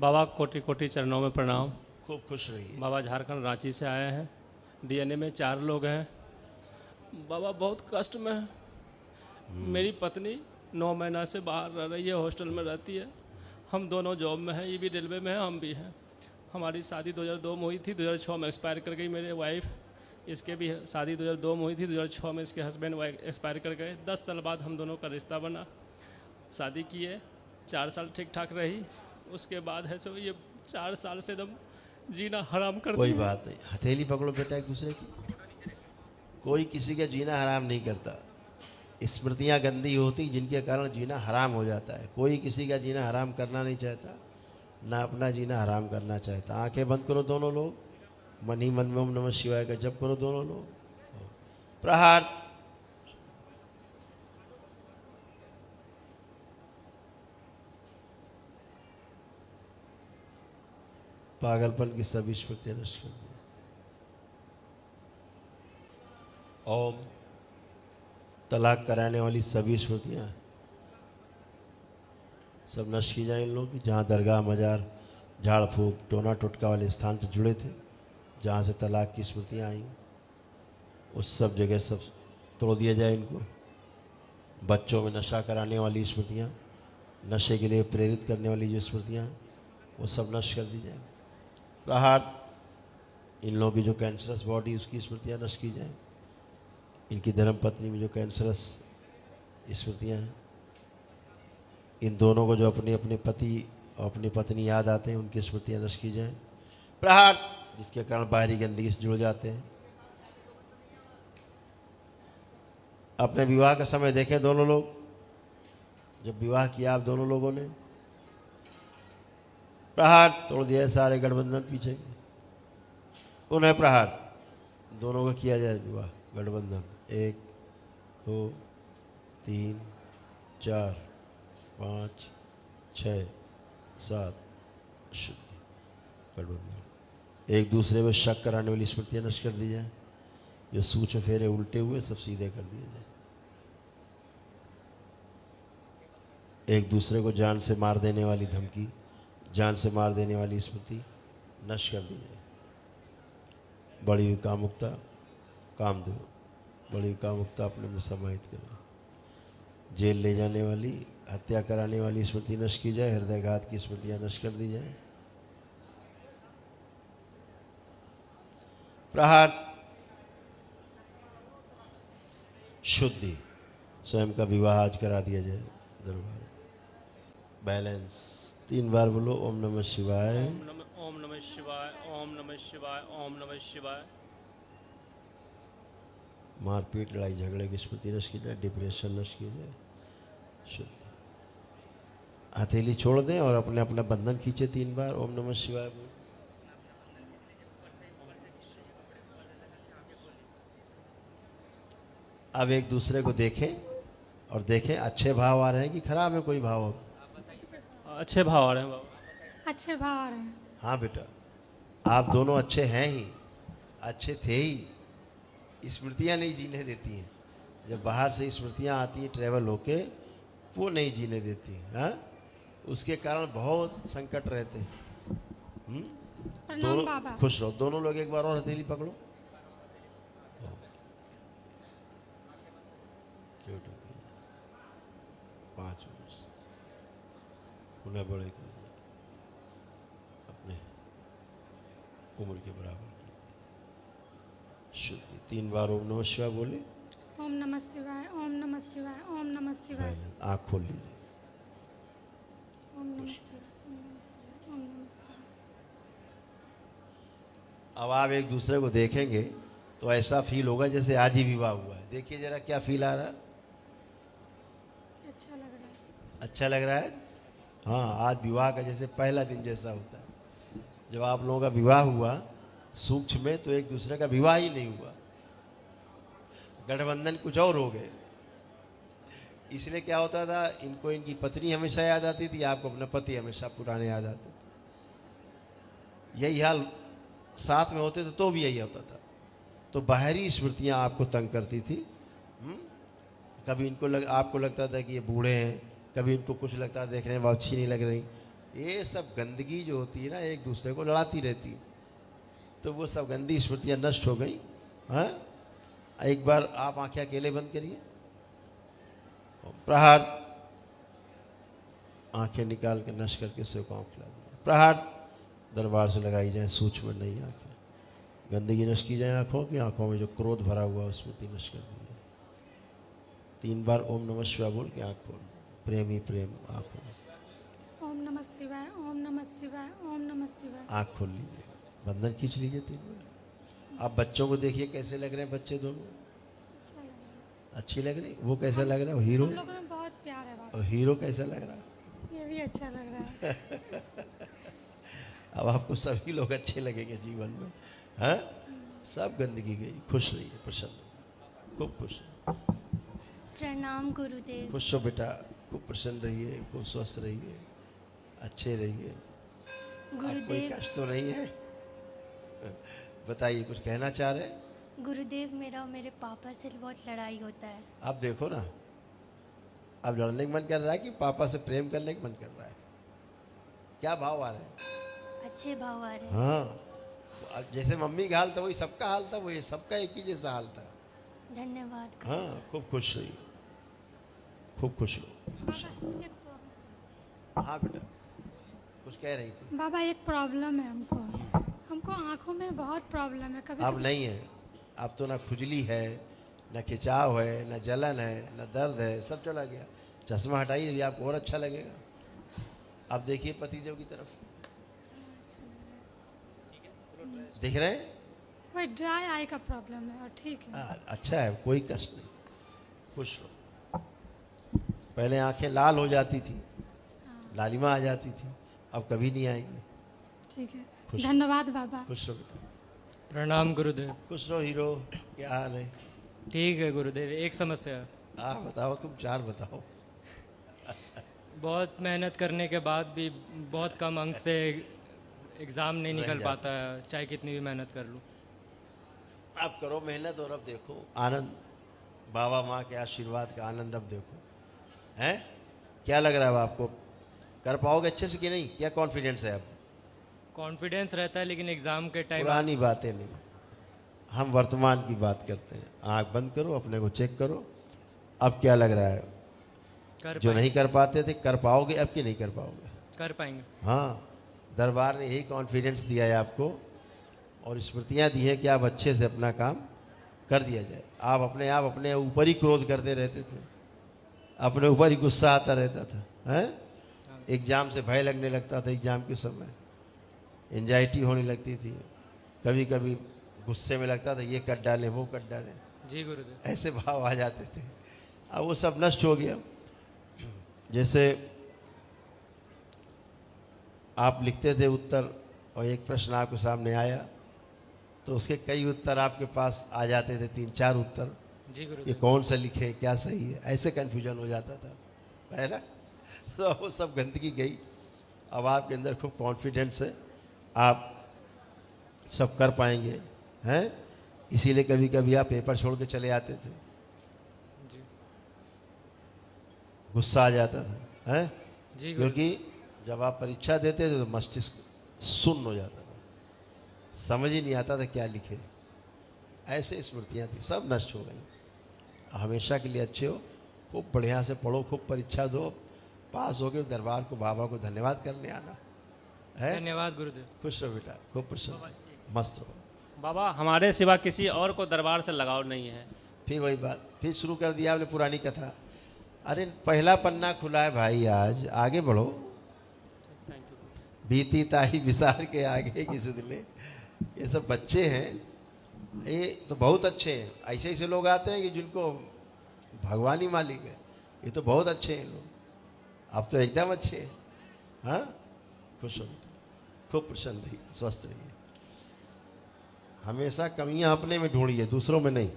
बाबा कोटि कोटि चरणों में प्रणाम। खूब खुश रहिए। बाबा झारखंड रांची से आए हैं। डीएनए में 4 लोग हैं। बाबा बहुत कष्ट में है। मेरी पत्नी 9 महीना से बाहर रह रही है, हॉस्टल में रहती है। हम दोनों जॉब में हैं, ये भी रेलवे में है, हम भी हैं। हमारी शादी 2002 में हुई थी, 2006 में एक्सपायर कर गई मेरे वाइफ। इसके भी शादी 2002 में हुई थी, 2006 में इसके हस्बैंड वाइफ एक्सपायर कर गए। 10 साल बाद हम दोनों का रिश्ता बना, शादी किए, 4 साल ठीक ठाक रही। उसके बाद है सो ये 4 साल से एकदम जीना हराम कर कोई दिया। बात नहीं, हथेली पकड़ो बेटा एक दूसरे की। कोई किसी का जीना हराम नहीं करता। स्मृतियाँ गंदी होती जिनके कारण जीना हराम हो जाता है। कोई किसी का जीना हराम करना नहीं चाहता, ना अपना जीना हराम करना चाहता। आंखें बंद करो दोनों लोग, मन ही मन में ओम नमः शिवाय का जप करो दोनों लोग। प्रहार। पागलपन की सभी स्मृतियां नष्ट कर दी। ओम। तलाक कराने वाली सभी स्मृतियां सब नष्ट की जाए इन लोगों की। जहाँ दरगाह मजार झाड़ फूक टोना टोटका वाले स्थान से जुड़े थे, जहाँ से तलाक की स्मृतियाँ आई, उस सब जगह सब तोड़ दिया जाए इनको। बच्चों में नशा कराने वाली स्मृतियाँ, नशे के लिए प्रेरित करने वाली जो स्मृतियाँ, वो सब नष्ट कर दी जाए। प्रहार। इन लोगों की जो कैंसरस बॉडी, उसकी स्मृतियाँ नष्ट की जाए। इनकी धर्म पत्नी में जो कैंसरस स्मृतियाँ हैं, इन दोनों को जो अपने अपने पति और अपनी पत्नी याद आते हैं, उनकी स्मृतियाँ नष्ट की जाएं। प्रहार। जिसके कारण बाहरी गंदगी से जुड़ जाते हैं। अपने विवाह का समय देखें दोनों लोग, जब विवाह किया आप दोनों लोगों ने। प्रहार। तोड़ दिया सारे गठबंधन पीछे के। पुनः प्रहार। दोनों का किया जाए विवाह गठबंधन। 1 2 3 4 5 6 7 शुद्धि गठबंधन। एक दूसरे में शक कराने वाली स्मृतियाँ नष्ट कर दी जाए। जो सूच फेरे उल्टे हुए सब सीधे कर दिए जाए। एक दूसरे को जान से मार देने वाली धमकी, जान से मार देने वाली स्मृति नष्ट कर दी जाए। बड़ी हुई कामुकता कामदेव, बड़ी हुई कामुकता अपने में समाहित करो। जेल ले जाने वाली, हत्या कराने वाली स्मृति नष्ट की जाए। हृदयघात की स्मृतियां नष्ट कर दी जाए। प्रहार। शुद्धि। स्वयं का विवाह आज करा दिया जाए दरबार। बैलेंस। 3 बार बोलो ओम नमः शिवाय। ओम नमः शिवाय, ओम नमः शिवाय, ओम नमः शिवाय। मारपीट लड़ाई झगड़े की स्मृति नष्ट की जाए। डिप्रेशन नष्ट की जाए। शुद्ध। हथेली छोड़ दें और अपने अपना बंधन खींचे 3 बार ओम नमः शिवाय। अब एक दूसरे को देखें और देखें अच्छे भाव आ रहे हैं कि खराब है कोई भाव। अच्छे भाव आ रहे हैं बाबा। अच्छे भाव आ रहे हैं। हाँ बेटा, आप दोनों अच्छे हैं ही, अच्छे थे ही। स्मृतियाँ नहीं जीने देती हैं। जब बाहर से स्मृतियाँ आती हैं ट्रैवल होके, वो नहीं जीने देती हैं। हाँ, उसके कारण बहुत संकट रहते हैं। दोनों खुश रहो। दोनों लोग एक बार और हथेली पकड़ो। क्यूट हो गई। 5 वर्ष पुनः बड़े कर अपने उम्र के बराबर। शुद्धि। 3 बार ओम नमः शिवाय बोले। ओम नमः शिवाय, ओम नमः शिवाय, ओम नमः शिवाय। आँख खोल लीजिए। ओम नमः शिवाय, ओम नमः शिवाय, ओम नमः शिवाय। अब आप एक दूसरे को देखेंगे तो ऐसा फील होगा जैसे आज ही विवाह हुआ है। देखिए जरा क्या फील आ रहा है। अच्छा लग रहा है। अच्छा लग रहा है। हाँ, आज विवाह का जैसे पहला दिन जैसा होता है। जब आप लोगों का विवाह हुआ सूक्ष्म में, तो एक दूसरे का विवाह ही नहीं हुआ, गठबंधन कुछ और हो गए। इसलिए क्या होता था, इनको इनकी पत्नी हमेशा याद आती थी, आपको अपना पति हमेशा पुराने याद आते थे। यही हाल साथ में होते थे तो भी यही होता था। तो बाहरी स्मृतियाँ आपको तंग करती थी। कभी इनको आपको लगता था कि ये बूढ़े हैं, कभी इनको कुछ लगता था देखने में अच्छी नहीं लग रही, ये सब गंदगी जो होती है ना एक दूसरे को लड़ाती रहती है, तो वो सब गंदी स्मृतियाँ नष्ट हो गई। हाँ, एक बार आप आंखें अकेले बंद करिए, प्रहार, आंखें निकाल के नष्ट करके शिव को आँख खिला दिया। प्रहार दरबार से लगाई जाए, सूक्ष्म नहीं आंखें, गंदगी नष्ट की जाए आँखों की, आँखों में जो क्रोध भरा हुआ स्मृति नष्ट कर दी जाए। 3 बार ओम नमः शिवाय बोल के आँख खोल, प्रेम ही प्रेम आँखों में। ओम नमः शिवाय, ओम नमः शिवाय, ओम नमः शिवाय। आँख खोल लीजिए, बंधन खींच लीजिए 3 बार। आप बच्चों को देखिए कैसे लग रहे हैं बच्चे दोनों, अच्छी लग रही, वो कैसा लग रहा है, वो हीरो, हम लोगों में बहुत प्यार है बाबा। और हीरो कैसा लग रहा है? ये भी अच्छा लग रहा है। अब आपको सभी लोग अच्छे लगेंगे जीवन में। हाँ, सब गंदगी गई, खुश रहिए, प्रसन्न, खूब खुश, प्रणाम गुरुदेव। खुश हो बेटा, खूब प्रसन्न रहिए, खूब स्वस्थ रहिए, अच्छे रहिए। आप कोई गुरुदेव, कष्ट तो नहीं है? बताइए, कुछ कहना चाह रहे हैं? गुरुदेव मेरा और मेरे पापा से बहुत लड़ाई होता है। आप देखो ना, अब लड़ने का मन कर रहा है कि पापा से प्रेम करने का मन कर रहा है? क्या भाव आ रहे हैं? अच्छे भाव आ रहे हैं। हाँ, अब जैसे मम्मी का हाल था वही सबका हाल था, वही सबका एक ही जैसा हाल था। धन्यवाद। हाँ, खूब खुश रहिए, खूब खुश रहो। हाँ बेटा, कुछ कह रही थी? बाबा एक प्रॉब्लम है हमको, हमको आंखों में बहुत प्रॉब्लम है। कभी अब नहीं है, अब तो ना खुजली है, न खिंचाव है, न जलन है, न दर्द है, सब चला गया। चश्मा हटाइए, ये आपको और अच्छा लगेगा। अब देखिए पतिदेव की तरफ, दिख रहे हैं? वही ड्राई आई का प्रॉब्लम है और ठीक है। अच्छा है, कोई कष्ट नहीं, खुश रहो। पहले आंखें लाल हो जाती थी, लालिमा आ जाती थी, अब कभी नहीं आएगी। ठीक है, खुश। धन्यवाद बाबा। खुश रहो बेटा, प्रणाम गुरुदेव। खुश रहो हीरो। क्या हाल है? ठीक है गुरुदेव, एक समस्या, आप बताओ, तुम 4 बताओ। बहुत मेहनत करने के बाद भी बहुत कम अंक से एग्ज़ाम नहीं निकल पाता है, चाहे कितनी भी मेहनत कर लूँ। आप करो मेहनत और अब देखो आनंद, बाबा माँ के आशीर्वाद का आनंद अब देखो। हैं, क्या लग रहा है अब आपको, कर पाओगे अच्छे से कि नहीं? क्या कॉन्फिडेंस है? अब कॉन्फिडेंस रहता है, लेकिन एग्ज़ाम के टाइम पुरानी बातें नहीं, हम वर्तमान की बात करते हैं। आंख बंद करो, अपने को चेक करो, अब क्या लग रहा है? जो नहीं कर पाते थे, कर पाओगे अब कि नहीं कर पाओगे? कर पाएंगे। हाँ, दरबार ने यही कॉन्फिडेंस दिया है आपको, और स्मृतियाँ दी हैं कि आप अच्छे से अपना काम कर दिया जाए। आप अपने ऊपर ही क्रोध करते रहते थे, अपने ऊपर ही गुस्सा आता रहता था। हैं, एग्ज़ाम से भय लगने लगता था, एग्ज़ाम के समय एंजाइटी होने लगती थी, कभी कभी गुस्से में लगता था ये कर डालें वो कर डालें, जी गुरुदेव। ऐसे भाव आ जाते थे। अब वो सब नष्ट हो गया। जैसे आप लिखते थे उत्तर और एक प्रश्न आपके सामने आया तो उसके कई उत्तर आपके पास आ जाते थे, 3-4 उत्तर, जी ये गुरुदेव। कौन सा लिखे, क्या सही है, ऐसे कन्फ्यूजन हो जाता था, है ना? तो वो सब गंदगी गई। अब आपके अंदर खूब कॉन्फिडेंस है, आप सब कर पाएंगे। हैं, इसीलिए कभी कभी आप पेपर छोड़ के चले आते थे, जी गुस्सा आ जाता था। हैं, जी गुरुदेव। क्योंकि जब आप परीक्षा देते थे तो मस्तिष्क सुन्न हो जाता था, समझ ही नहीं आता था क्या लिखे। ऐसे स्मृतियाँ थी, सब नष्ट हो गई। हमेशा के लिए अच्छे हो, खूब बढ़िया से पढ़ो, खूब परीक्षा दो, पास हो गए, दरबार को बाबा को धन्यवाद करने आना है। धन्यवाद गुरुदेव। खुश रहो बेटा, खूब प्रसन्न, मस्त रहो। बाबा हमारे सिवा किसी और को दरबार से लगाव नहीं है। फिर वही बात, फिर शुरू कर दिया आपने पुरानी कथा। अरे पहला पन्ना खुला है भाई, आज आगे बढ़ो। Thank you. बीती ताही विसार के आगे की सुधले। ये सब बच्चे हैं, ये तो बहुत अच्छे हैं। ऐसे ऐसे लोग आते हैं कि जिनको भगवान ही मालिक है, ये तो बहुत अच्छे हैं लोग। आप तो एकदम अच्छे हैं। हाँ, खुश हो बेटा, खूब प्रसन्न रहिए, स्वस्थ रहिए। हमेशा कमियां अपने में ढूंढिए, दूसरों में नहीं।